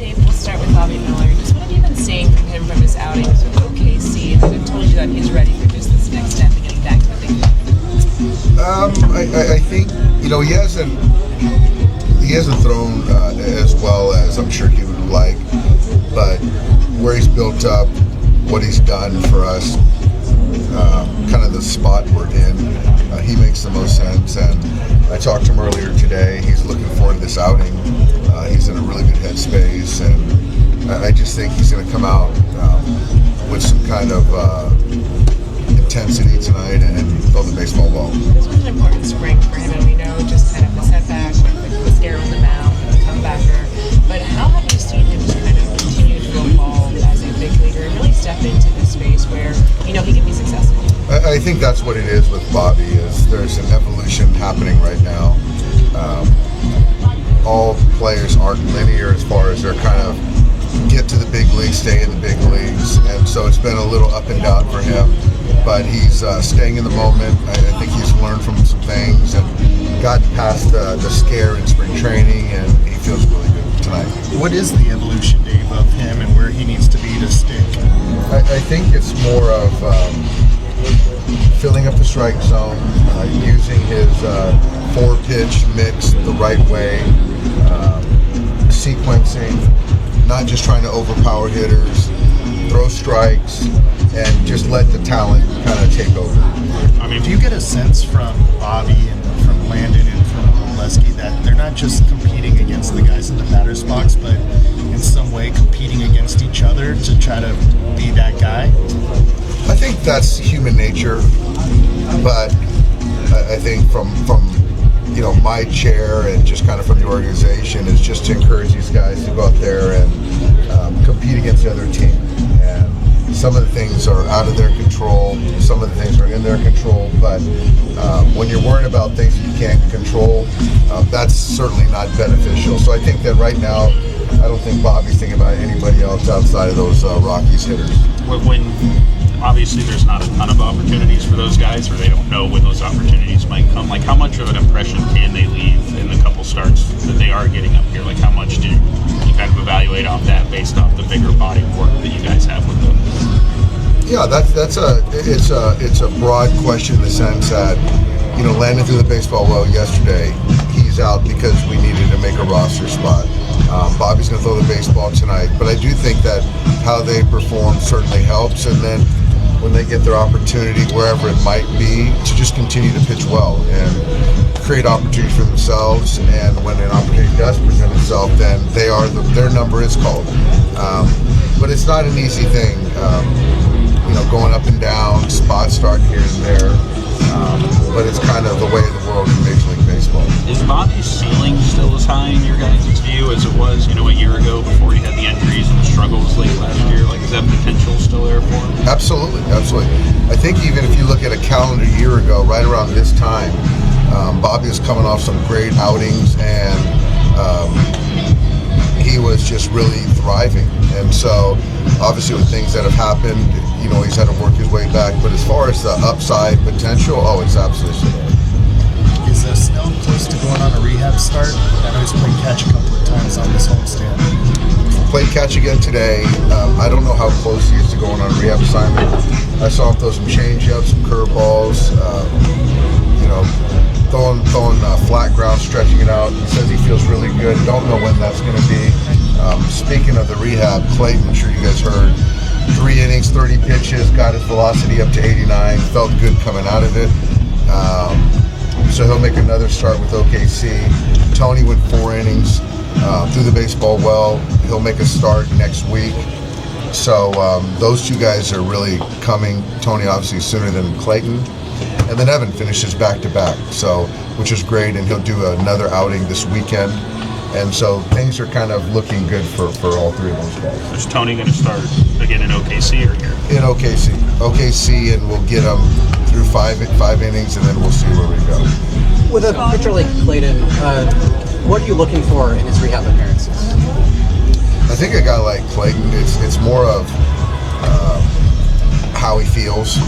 Dave, we'll start with Bobby Miller. Just what have you been seeing from him from his outings with OKC? And I've told you that he's ready for just this next step and getting back to the big league. I think he hasn't thrown as well as I'm sure he would like, but where he's built up, what he's done for us, kind of the spot we're in, he makes the most sense. And I talked to him earlier today. He's looking forward to this outing. He's in a really good headspace, and I just think he's going to come out with some kind of intensity tonight and throw the baseball ball. This was an important spring for him, and we know just kind of the setback with the scare on the mound and the comebacker. But how have you seen him just kind of continue to evolve as a big leaguer and really step into this space where he can be successful? I think that's what it is with Bobby. Is there's an evolution happening right now. All players aren't linear as far as they're kind of get to the big leagues, stay in the big leagues, and so it's been a little up and down for him. But he's staying in the moment. I think he's learned from some things and got past the scare in spring training, and he feels really good tonight. What is the evolution, Dave, of him and where he needs to be to stick? I think it's more of filling up the strike zone, using his four-pitch mix the right way, sequencing, not just trying to overpower hitters, throw strikes, and just let the talent kind of take over. I mean, do you get a sense from Bobby and from Landon and from Oleski that they're not just competing against the guys in the batter's box, but in some way competing against each other to try to be that guy? I think that's human nature, but I think from my chair and just kind of from the organization is just to encourage these guys to go out there and compete against the other team. And some of the things are out of their control, some of the things are in their control, but when you're worried about things that you can't control, that's certainly not beneficial. So I think that right now, I don't think Bobby's thinking about anybody else outside of those Rockies hitters. When obviously there's not a ton of opportunities for those guys, or they don't know when those opportunities might come, like how much of an impression can they leave in the couple starts that they are getting up here? Like how much do you kind of evaluate off that based off the bigger body of work that you guys have with them? Yeah, it's a broad question in the sense that Landon threw the baseball well yesterday. He's out because we needed to make a roster spot. Bobby's going to throw the baseball tonight, but I do think that how they perform certainly helps, and then when they get their opportunity, wherever it might be, to just continue to pitch well and create opportunities for themselves. And when an opportunity does present itself, then their number is called. But it's not an easy thing, going up and down, spots start here and there. But it's kind of the way of the world in Major League Baseball. Is Bobby's ceiling still as high in your guys' view as it was, a year ago before he had the injuries and the struggles late last year? Like, is that potential still there for him? Absolutely. I think even if you look at a calendar year ago, right around this time, Bobby was coming off some great outings, and he was just really thriving. And so, obviously, with things that have happened, he's had to work his way back. But as far as the upside potential, it's absolutely there. Is Snell close to going on a rehab start? I know he's played catch a couple of times on this homestand. Played catch again today. I don't know how close he is to going on a rehab assignment. I saw him throw some changeups, some curveballs, throwing flat ground, stretching it out. He says he feels really good. Don't know when that's going to be. Speaking of the rehab, Clayton, I'm sure you guys heard, 3 innings, 30 pitches, got his velocity up to 89, felt good coming out of it. So he'll make another start with OKC. Tony went 4 innings, threw the baseball well. He'll make a start next week. So those two guys are really coming. Tony obviously sooner than Clayton. And then Evan finishes back-to-back, which is great, and he'll do another outing this weekend. And so things are kind of looking good for all 3 of those guys. Is Tony going to start again in OKC or here? In OKC, and we'll get him through 5 innings, and then we'll see where we go. With a pitcher like Clayton, what are you looking for in his rehab appearances? I think a guy like Clayton, it's more of how he feels.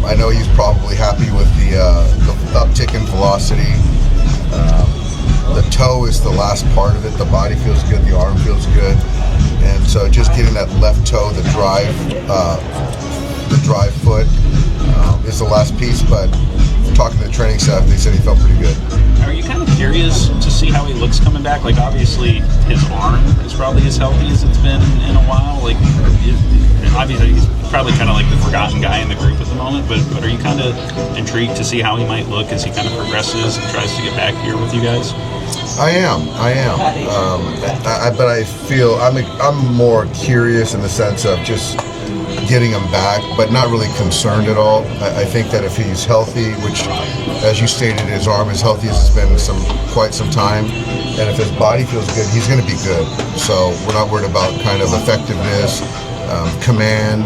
I know he's probably happy with the uptick in velocity. The toe is the last part of it. The body feels good. The arm feels good. getting that left toe, the drive foot is the last piece. But talking to the training staff, they said he felt pretty good. Are you kind of curious to see how he looks coming back? Like, obviously, his arm is probably as healthy as it's been in a while. Like, obviously, he's probably kind of like the forgotten guy in the group at the moment. But are you kind of intrigued to see how he might look as he kind of progresses and tries to get back here with you guys? I am. But I feel I'm more curious in the sense of just getting him back, but not really concerned at all. I think that if he's healthy, which, as you stated, his arm is healthy as it's been quite some time, and if his body feels good, he's going to be good. So we're not worried about kind of effectiveness, command,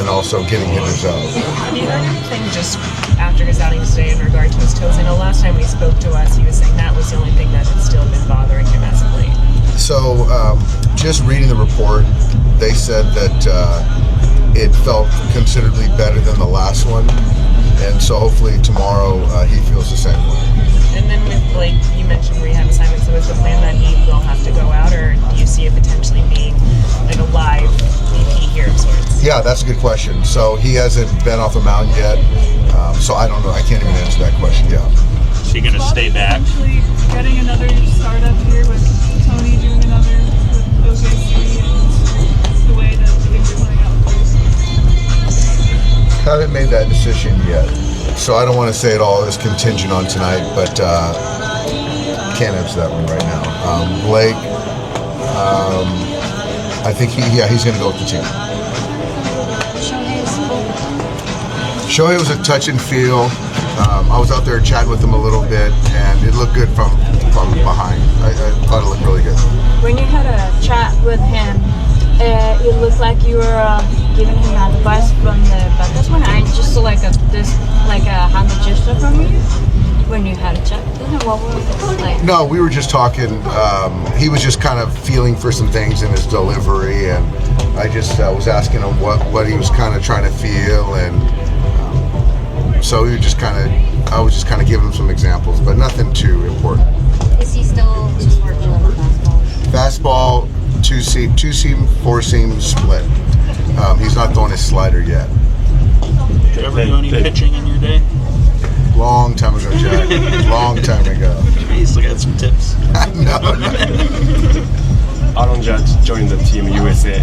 and also getting hitters out. Have you heard anything just after his outing today in regard to his toes? I know last time he spoke to us, he was saying that was the only thing that had still been bothering him as of late. So just reading the report, they said that it felt considerably better than the last one, and so hopefully tomorrow he feels the same way. And then with, like, you mentioned rehab assignments, so is the plan that he will have to go out, or do you see it potentially being like a live VP here of sorts? Yeah, that's a good question. So he hasn't been off the mound yet, so I don't know. I can't even answer that question yet. Is he going to stay back? Actually, getting another startup here with Tony doing another with OKC and the way that things are playing out. Haven't made that decision yet, so I don't want to say it all is contingent on tonight, but can't answer that one right now. Blake, I think he's going to go with the team. Shohei was a touch and feel. I was out there chatting with him a little bit, and it looked good from behind. I thought it looked really good. When you had a chat with him, it looked like you were giving him advice from the batsman. I just saw like a hand gesture from you when you had a chat with him. What was it like? No, we were just talking. He was just kind of feeling for some things in his delivery, and I just was asking him what he was kind of trying to feel, and so we were just I was just kind of giving him some examples, but nothing too important. Is he still just working on the fastball? Fastball, two seam, four seam split. He's not throwing his slider yet. Did you ever do any pitching in your day? Long time ago, Jack. Long time ago. You still got some tips. No. Aaron Judge joined the team USA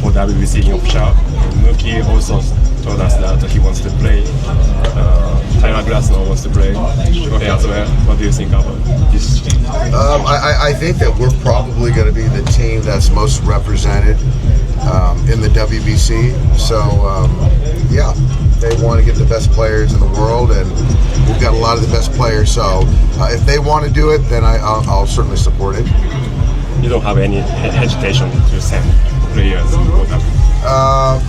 for WBC in official. Mookie also told us that he wants to play. Tyler Glasnow wants to play. Shohei as well. What do you think about this? I think that we're probably going to be the team that's most represented in the WBC. So, yeah, they want to get the best players in the world, and we've got a lot of the best players. So, if they want to do it, then I'll certainly support it. You don't have any hesitation to send players for that?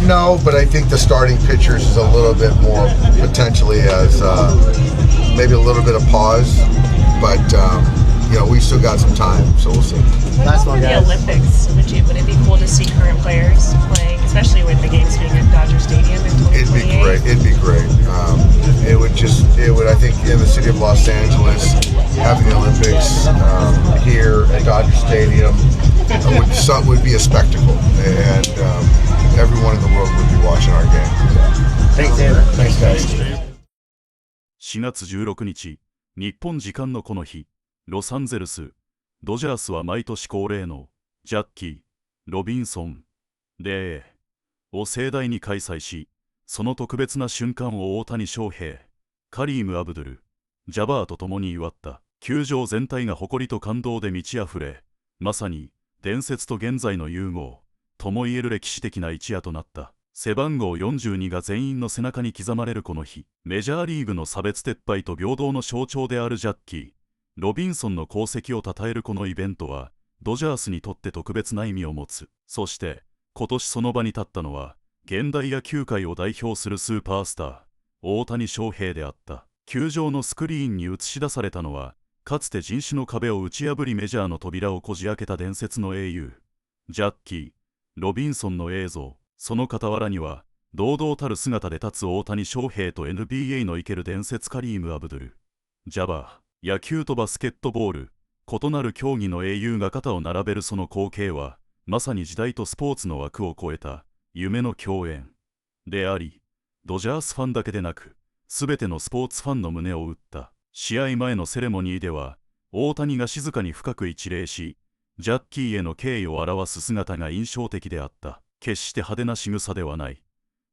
No, but I think the starting pitchers is a little bit more potentially as maybe a little bit of pause, but we still got some time, so we'll see. What about the Olympics? Would it be cool to see current players playing, especially with the games being at Dodger Stadium in 2028? It'd be great. It would. I think in the city of Los Angeles, having the Olympics here at Dodger Stadium would be a spectacle, and everyone in the world would be watching our game. Thanks, David. Thanks, guys. 4月16日、日本時間のこの日、ロサンゼルス、ドジャースは毎年恒例のジャッキー・ロビンソンデーを盛大に開催し、その特別な瞬間を大谷翔平、カリーム・アブドゥル、ジャバーと共に祝った。球場全体が誇りと感動で満ち溢れ、まさに伝説と現在の融合ともいえる歴史的な一夜となった。背番号42が全員の背中に刻まれるこの日、メジャーリーグの差別撤廃と平等の象徴であるジャッキー・ロビンソンの功績を称えるこのイベントは、ドジャースにとって特別な意味を持つ。そして、今年その場に立ったのは、現代野球界を代表するスーパースター、大谷翔平であった。球場のスクリーンに映し出されたのは、かつて人種の壁を打ち破りメジャーの扉をこじ開けた伝説の英雄、ジャッキー・ロビンソンの映像。その傍らには、堂々たる姿で立つ大谷翔平と NBA の生ける伝説カリーム・アブドゥル、ジャバー、野球とバスケットボール、異なる競技の英雄が肩を並べるその光景は、まさに時代とスポーツの枠を超えた夢の共演であり、ドジャースファンだけでなく、すべてのスポーツファンの胸を打った。試合前のセレモニーでは、大谷が静かに深く一礼し、ジャッキーへの敬意を表す姿が印象的であった。決して派手な仕草ではない。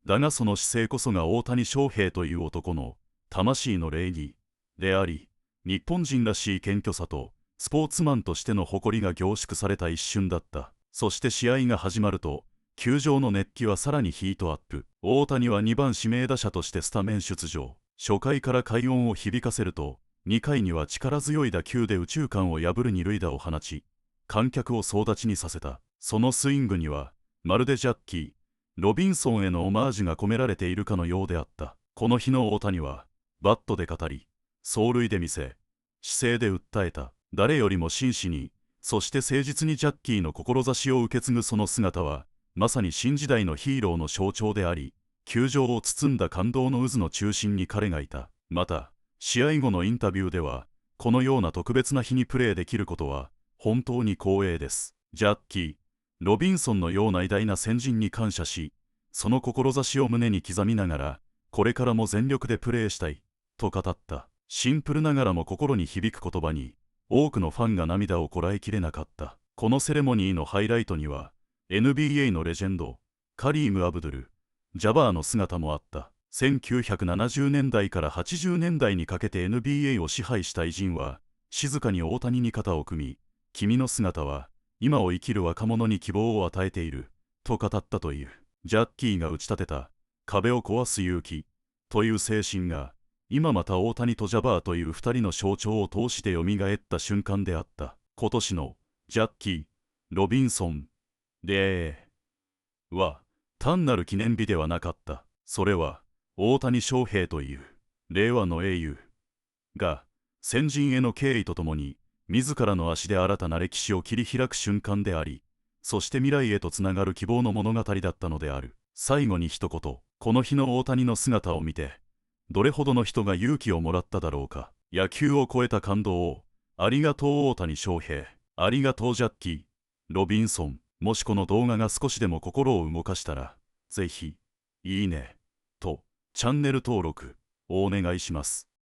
だがその姿勢こそが大谷翔平という男の魂の礼儀であり、日本人らしい謙虚さとスポーツマンとしての誇りが凝縮された一瞬だった。そして試合が始まると、球場の熱気はさらにヒートアップ。大谷は2番指名打者としてスタメン出場。初回から快音を響かせると、2回には力強い打球で右中間を破る二塁打を放ち、観客を総立ちにさせた。そのスイングには、まるでジャッキー、ロビンソンへのオマージュが込められているかのようであった。この日の大谷は、バットで語り、走塁で見せ、姿勢で訴えた。誰よりも真摯に、そして誠実にジャッキーの志を受け継ぐその姿は、まさに新時代のヒーローの象徴であり、球場を包んだ感動の渦の中心に彼がいた。また、試合後のインタビューでは、このような特別な日にプレーできることは、本当に光栄です。ジャッキー、ロビンソンのような偉大な先人に感謝し、その志を胸に刻みながら、これからも全力でプレーしたい、と語った。シンプルながらも心に響く言葉に、多くのファンが涙をこらえきれなかった。このセレモニーのハイライトには、NBA のレジェンド、カリーム・アブドゥル、ジャバーの姿もあった。1970年代から80年代にかけて NBA を支配した偉人は、静かに大谷に肩を組み、君の姿は、今を生きる若者に希望を与えている、と語ったという。ジャッキーが打ち立てた、壁を壊す勇気、という精神が、今また大谷とジャバーという二人の象徴を通して蘇った瞬間であった。今年の、ジャッキー、ロビンソン、デーは、単なる記念日ではなかった。それは、大谷翔平という、令和の英雄が、先人への敬意とともに、自らの足で新たな歴史を切り開く瞬間であり、そして未来へとつながる希望の物語だったのである。最後に一言、この日の大谷の姿を見て、どれほどの人が勇気をもらっただろうか。野球を超えた感動を、ありがとう大谷翔平、ありがとうジャッキー、ロビンソン。もしこの動画が少しでも心を動かしたら、ぜひ、いいね、と、チャンネル登録、をお願いします。